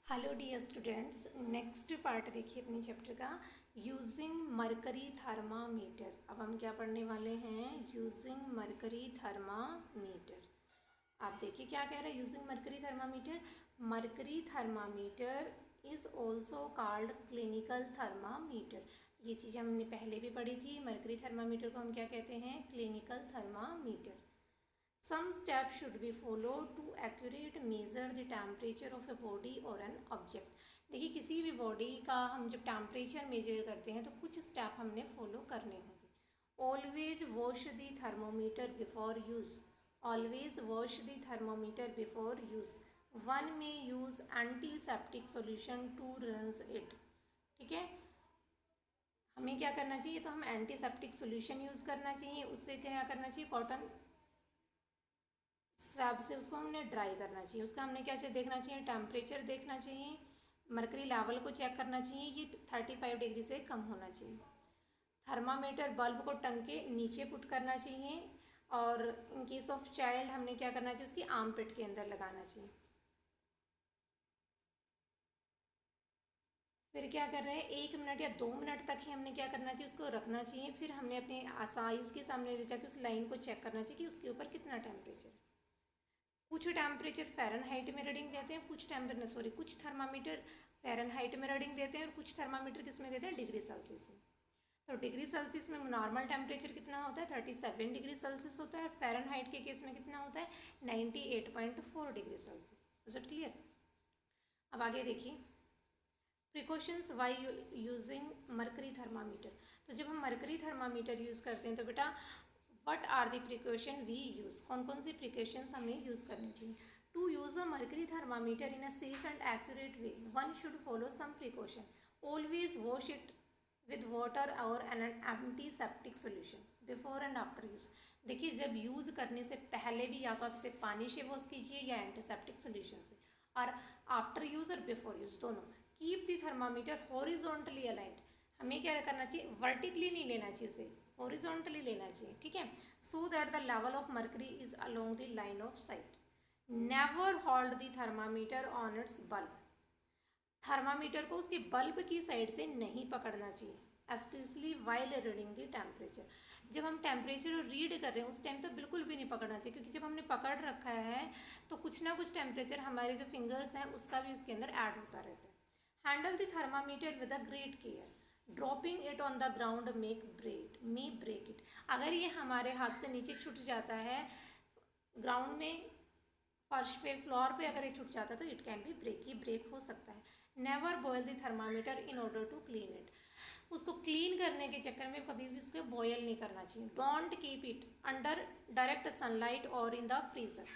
Hello dear students, next part देखिए अपने chapter का यूजिंग मरकरी थर्मामीटर। अब हम क्या पढ़ने वाले हैं? Using mercury thermometer. आप देखिए क्या कह रहा है using mercury thermometer. Mercury thermometer is also called clinical thermometer. ये चीज़ हमने पहले भी पढ़ी थी। मरकरी थर्मामीटर को हम क्या कहते हैं? Clinical thermometer. Some steps should be followed to accurate measure the temperature of a body or an object। देखिए किसी भी बॉडी का हम जब टेम्परेचर मेजर करते हैं तो कुछ स्टेप हमने फॉलो करने होंगे। Always wash the thermometer before use. Always wash the thermometer before use. One may use antiseptic solution to rinse it. ठीक है, हमें क्या करना चाहिए? तो हम एंटीसेप्टिक सॉल्यूशन यूज़ करना चाहिए। उससे क्या करना चाहिए? कॉटन स्वैब से उसको हमने ड्राई करना चाहिए। उसका हमने क्या चाहिए? देखना चाहिए टेम्परेचर देखना चाहिए, मरकरी लेवल को चेक करना चाहिए, ये 35 डिग्री से कम होना चाहिए। थर्मामीटर बल्ब को टंग के नीचे पुट करना चाहिए और इन केस ऑफ चाइल्ड हमने क्या करना चाहिए? उसकी आर्म पिट के अंदर लगाना चाहिए। फिर क्या कर रहे हैं? 1 मिनट या 2 मिनट तक ही हमने क्या करना चाहिए? उसको रखना चाहिए। फिर हमने अपने साइज के सामने ले जाके उस लाइन को चेक करना चाहिए कि उसके ऊपर कितना टेम्परेचर। कुछ टेम्परेचर फ़ारेनहाइट में रीडिंग देते हैं, कुछ थर्मामीटर फ़ारेनहाइट में रीडिंग देते हैं और कुछ थर्मामीटर किस में देते हैं? डिग्री सेल्सियस में। तो डिग्री सेल्सियस में नॉर्मल टेम्परेचर कितना होता है? 37 डिग्री सेल्सियस होता है। और फ़ारेनहाइट के केस में कितना होता है? 98.4 degree Celsius. Is it clear? अब आगे देखिए precautions while using mercury thermometer. तो जब हम मरकरी थर्मामीटर यूज़ करते हैं तो बेटा what are the precaution we use, कौन कौन सी प्रिकॉशंस हमें यूज़ करनी चाहिए? To use a mercury thermometer in a safe and accurate way one should follow some precaution. Always wash it with water और an antiseptic solution before and after use. देखिए जब use करने से पहले भी या तो आप इसे पानी से वॉश कीजिए या एंटीसेप्टिक सोल्यूशन से, और आफ्टर यूज़ और बिफोर यूज़ दोनों। Keep the thermometer horizontally aligned. हमें क्या करना चाहिए? वर्टिकली नहीं लेना चाहिए, उसे हॉरिजॉन्टली लेना चाहिए। ठीक है, so that the level of mercury is along the line of site. Never hold the thermometer on it's bulb. Thermometer को उसके बल्ब की साइड से नहीं पकड़ना चाहिए, especially while reading the temperature. जब हम टेम्परेचर रीड कर रहे हैं उस टाइम तो बिल्कुल भी नहीं पकड़ना चाहिए, क्योंकि जब हमने पकड़ रखा है तो कुछ ना कुछ टेम्परेचर हमारे जो फिंगर्स हैं उसका भी उसके अंदर ऐड होता रहता है। Handle the thermometer with a great care. Dropping it on the ground may break it. अगर ये हमारे हाथ से नीचे छूट जाता है ग्राउंड में, फर्श पे, फ्लोर पे अगर ये छूट जाता है तो इट कैन बी ब्रेक, ये ब्रेक हो सकता है। Never boil the thermometer in order to clean it. उसको क्लीन करने के चक्कर में कभी भी उसको बॉयल नहीं करना चाहिए। Don't keep it under direct sunlight or in the freezer.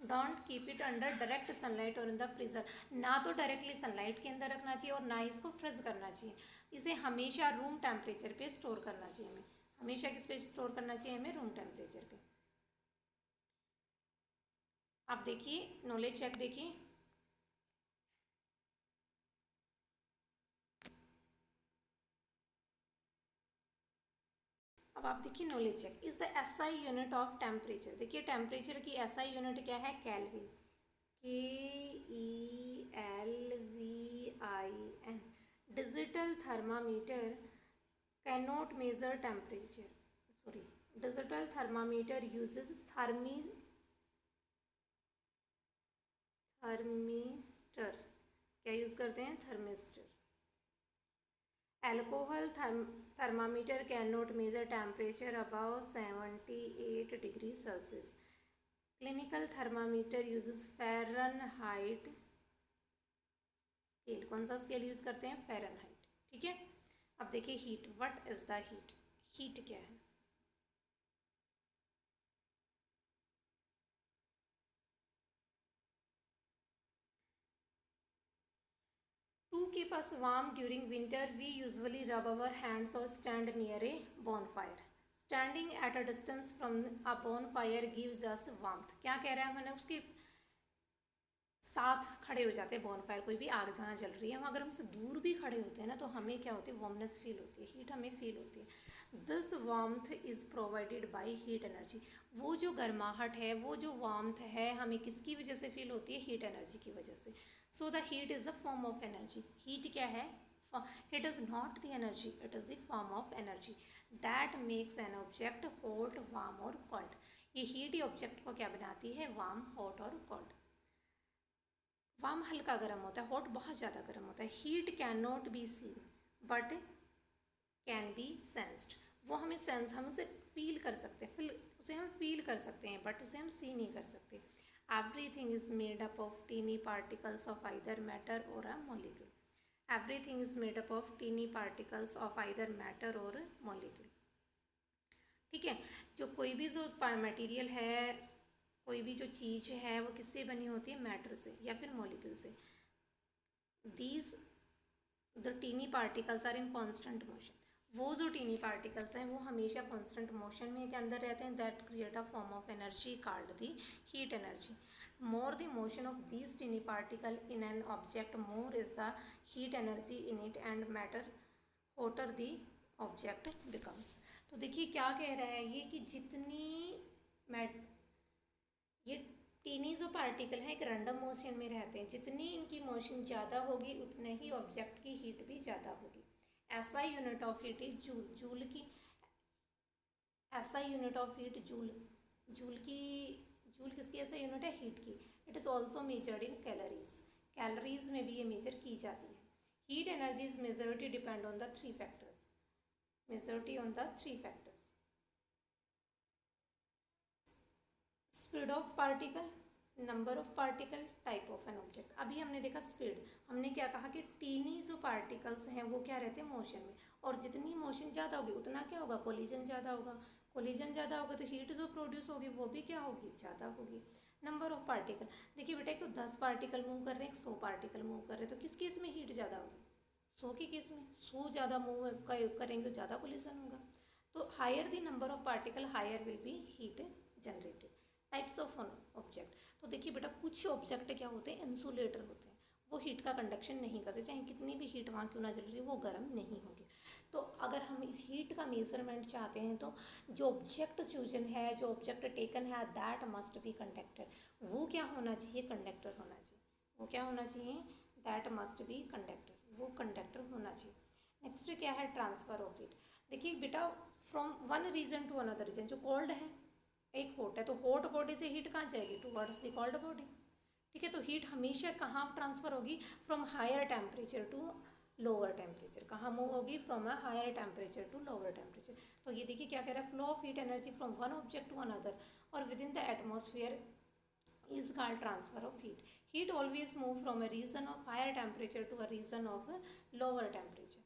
Don't keep it under direct sunlight or in the freezer. ना तो डायरेक्टली सनलाइट के अंदर रखना चाहिए और ना ही इसको फ्रिज करना चाहिए। इसे हमेशा रूम टेम्परेचर पे स्टोर करना चाहिए। हमें हमेशा किस पे स्टोर करना चाहिए? हमें रूम टेम्परेचर पे। आप देखिए नॉलेज चेक देखिए। अब आप देखिए knowledge check is the SI unit of temperature. देखिए टेम्परेचर की एसआई यूनिट क्या है? Kelvin. KELVIN। Digital thermometer can not measure temperature, sorry, digital thermometer uses thermistor. क्या यूज़ करते हैं? Thermistor. Alcohol thermometer can not measure temperature above 78 degree Celsius. Clinical thermometer uses Fahrenheit scale. कौन सा scale use करते हैं? Fahrenheit. ठीक है, अब देखिए heat. What is the heat? Heat क्या है? To keep us warm during winter, we usually rub our hands or stand near a bonfire. Standing at a distance from a bonfire gives us warmth. क्या कह रहा है? मैंने उसके साथ खड़े हो जाते हैं bonfire, कोई भी आग जहाँ जल रही है वहाँ अगर हमसे दूर भी खड़े होते हैं ना तो हमें क्या होती है? वार्मनेस फील होती है, हीट हमें फील होती है। This warmth is provided by heat energy. वो जो गर्माहट है, वो जो वार्मथ है, हमें किसकी वजह से फील होती है? हीट एनर्जी की वजह से। सो the heat is a form of energy. Heat क्या है? It is not the energy, it is the form of energy that makes an object hot, warm or cold. ये हीट ही object को क्या बनाती है? वार्म, हॉट और cold. Warm हल्का गर्म होता है, हॉट बहुत ज़्यादा गर्म होता है। Heat can not be seen but can be sensed. वो हमें सेंस, हम उसे फील कर सकते हैं, उसे हम फील कर सकते हैं बट उसे हम सी नहीं कर सकते। Everything is made up of tiny particles of either matter or a molecule. Everything is made up of teeny particles of either matter or molecule। ठीक है, जो कोई भी जो मटेरियल है, कोई भी जो चीज़ है वो किससे बनी होती है? मैटर से या फिर मॉलिक्यूल से। These the teeny particles are in constant motion। वो जो टीनी पार्टिकल्स हैं वो हमेशा कांस्टेंट मोशन में के अंदर रहते हैं। That create a form of energy called the heat energy. More the motion of these tiny particle in an object, more is the heat energy in it and matter hotter the object becomes. तो देखिए क्या कह रहा है ये कि ये tiny जो पार्टिकल हैं एक रैंडम मोशन में रहते हैं। जितनी इनकी मोशन ज़्यादा होगी उतने ही ऑब्जेक्ट की हीट भी ज़्यादा होगी। ऐसा unit of heat is joule. Joule की ऐसा unit of heat joule. Joule किसकी ऐसा यूनिट है? हीट की। It is also measured in calories. Calories में भी ये मेजर की जाती है। Heat energy is majority depend on the three factors. Majority on the three factors. Speed of particle, number of particle, type of an object. अभी हमने देखा speed. हमने क्या कहा कि टीनी जो पार्टिकल्स हैं वो क्या रहते हैं? मोशन में। और जितनी मोशन ज़्यादा होगी उतना क्या होगा? कोलिजन ज़्यादा होगा। कोलिजन ज़्यादा होगा तो हीट जो प्रोड्यूस होगी वो भी क्या होगी? ज़्यादा होगी। नंबर ऑफ पार्टिकल, देखिए बेटा एक तो 10 पार्टिकल मूव कर रहे हैं, 100 पार्टिकल मूव कर रहे हैं, तो किस केस में हीट ज़्यादा होगी? 100 की केस में। 100 ज़्यादा मूव करेंगे तो ज़्यादा कोलिजन होगा। तो higher the number of particle higher will be heat generated. Types of object, तो देखिए बेटा कुछ ऑब्जेक्ट क्या होते हैं? इंसुलेटर होते हैं। वो हीट का कंडक्शन नहीं करते, चाहे कितनी भी हीट वहाँ क्यों ना जल रही है वो गर्म नहीं होंगे। तो अगर हम हीट का मेजरमेंट चाहते हैं तो जो ऑब्जेक्ट चूजन है, जो ऑब्जेक्ट टेकन है, दैट मस्ट बी कंडक्टर। वो क्या होना चाहिए? कंडक्टर होना चाहिए। वो क्या होना चाहिए? That must be conductor. वो कंडक्टर होना चाहिए। नेक्स्ट क्या है? Transfer of heat. देखिए बेटा from one region to another region, जो कोल्ड है एक हॉट है, तो हॉट बॉडी से हीट कहाँ जाएगी? Towards the cold body. ठीक है, तो हीट हमेशा कहाँ ट्रांसफर होगी? From higher temperature to lower temperature. कहाँ मूव होगी? From a higher temperature to lower temperature. तो ये देखिए क्या कह रहा है? Flow of heat energy from one object to another or within the atmosphere is called transfer of heat. Heat always move from a region of higher temperature to a region of lower temperature.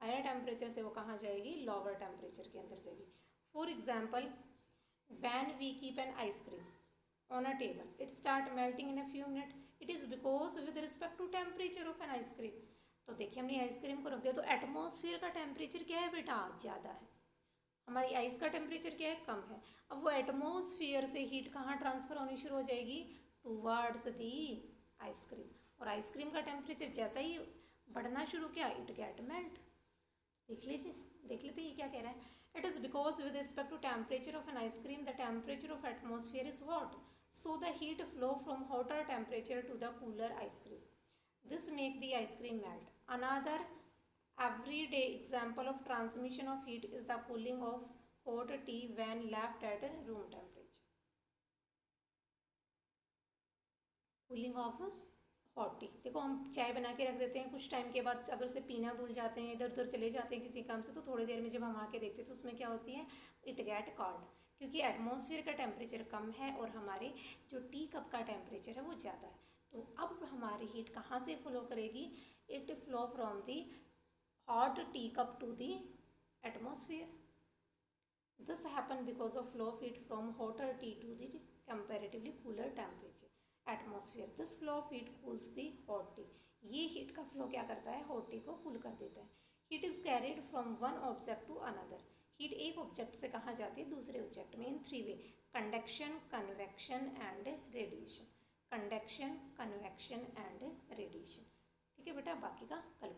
Higher temperature से वो कहाँ जाएगी? lower temperature के अंदर जाएगी. For example, when we keep an ice cream on a table, it start melting in a few minutes. It is because with respect to temperature of an ice cream. तो देखिए हमने ice cream को रख दिया तो एटमॉस्फेयर का temperature क्या है बेटा? ज़्यादा है। हमारी आइस का टेम्परेचर क्या है? कम है। अब वो एटमॉस्फेयर से हीट कहाँ ट्रांसफर होनी शुरू हो जाएगी? Towards the ice cream. और आइसक्रीम का टेम्परेचर जैसा ही बढ़ना शुरू किया इट गेट मेल्ट। देख लेते ये क्या कह रहा है? It is because with respect to temperature of an ice cream the temperature of atmosphere is hot, so the heat flow from hotter temperature to the cooler ice cream. This make the ice cream melt. Another everyday example of transmission of heat is the cooling of hot tea when left at room temperature. Cooling of hot tea. देखो हम चाय बना के रख देते हैं, कुछ time के बाद अगर उसे पीना भूल जाते हैं, इधर उधर चले जाते हैं किसी काम से, तो थोड़ी देर में जब हम आके देखते हैं तो उसमें क्या होती है? इट गेट कॉल्ड, क्योंकि एटमॉस्फेयर का टेम्परेचर कम है और हमारे जो टी कप का टेम्परेचर है वो ज़्यादा है। तो अब हमारी हीट कहाँ से फ्लो करेगी? It flow from the hot tea cup to the atmosphere. This happen because of flow of heat from hotter tea to the comparatively cooler temperature atmosphere. This flow of heat cools the hot tea. ये heat का flow क्या करता है? Hot T को cool कर देता है. Heat is carried from one object to another. Heat एक ऑब्जेक्ट से कहाँ जाती है? दूसरे ऑब्जेक्ट में in three way: conduction, convection and radiation. Conduction, convection and radiation. ठीक है बेटा, बाकी का कल